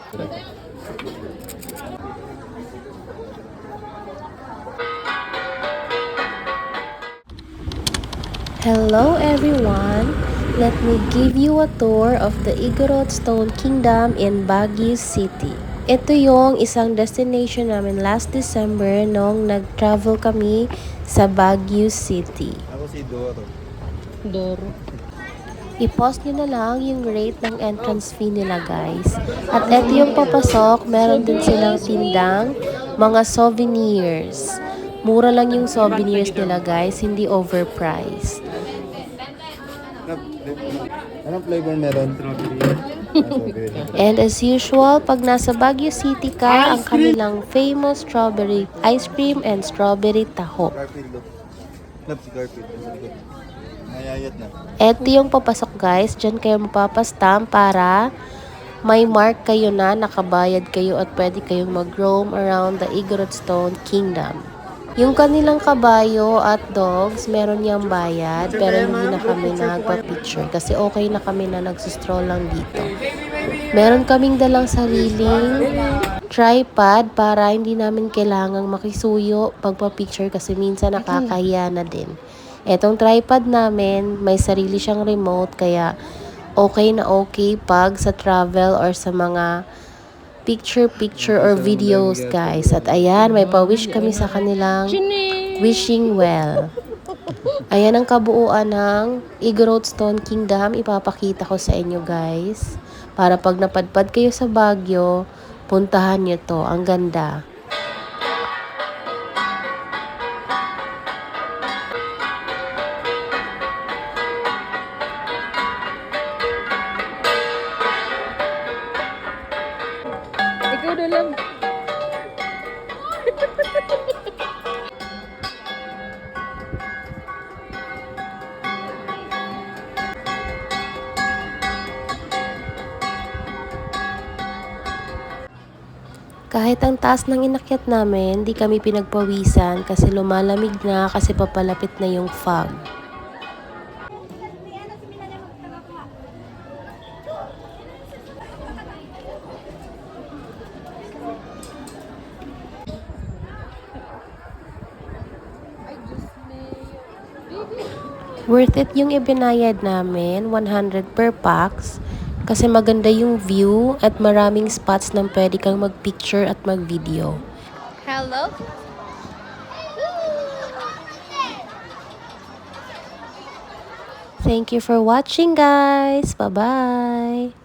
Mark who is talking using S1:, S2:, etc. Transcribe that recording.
S1: Hello everyone! Let me give you a tour of the Igorot Stone Kingdom in Baguio City. Ito yung isang destination namin last December nung nag-travel kami sa Baguio City.
S2: Ako si Doro.
S1: Doro. I-post nyo na lang yung rate ng entrance fee nila guys. At ito yung papasok, meron din silang tindang mga souvenirs. Mura lang yung souvenirs nila guys, hindi overpriced.
S2: Anong flavor meron?
S1: And as usual, pag nasa Baguio City ka, ang kanilang famous strawberry ice cream and strawberry taho.
S2: Garfield. Love si Garfield. Nayayat na.
S1: Ito yung papasok guys, dyan kayo mapapastam para may mark kayo na nakabayad kayo at pwede kayong mag-roam around the Igorot Stone Kingdom. Yung kanilang kabayo at dogs, meron niyang bayad pero hindi na kami nagpa-picture kasi okay na kami na nagsustroll lang dito. Meron kaming dalang sariling tripod para hindi namin kailangang makisuyo pagpa-picture kasi minsan nakakahiya na din. Etong tripod namin, may sarili siyang remote kaya okay na okay pag sa travel or sa mga picture or videos guys. At ayan, may pa-wish kami sa kanilang wishing well. Ayan ang kabuuan ng Igorot Stone Kingdom. Ipapakita ko sa inyo guys. Para pag napadpad kayo sa Baguio, puntahan nyo to. Ang ganda.
S3: Ikaw na lang.
S1: Kahit ang taas ng inakyat namin, di kami pinagpawisan kasi lumalamig na kasi papalapit na yung fog. Worth it yung ibinayad namin, 100 per pax. Kasi maganda yung view at maraming spots na pwede kang mag-picture at mag-video.
S3: Hello?
S1: Thank you for watching guys! Bye-bye!